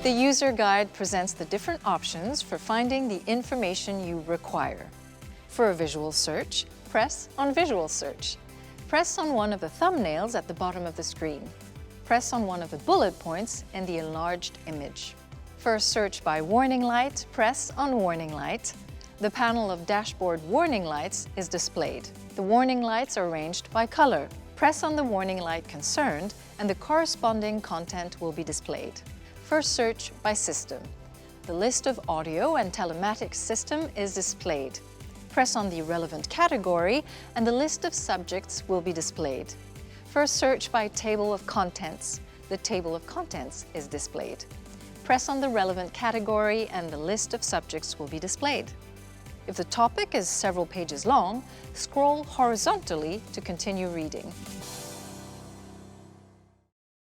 The user guide presents the different options for finding the information you require. For a visual search, press on Visual Search. Press on one of the thumbnails at the bottom of the screen. Press on one of the bullet points in the enlarged image. For a search by warning light, press on Warning Light. The panel of dashboard warning lights is displayed. The warning lights are arranged by color. Press on the warning light concerned and the corresponding content will be displayed. For search by system, the list of audio and telematics system is displayed. Press on the relevant category and the list of subjects will be displayed. For search by table of contents, the table of contents is displayed. Press on the relevant category and the list of subjects will be displayed. If the topic is several pages long, scroll horizontally to continue reading.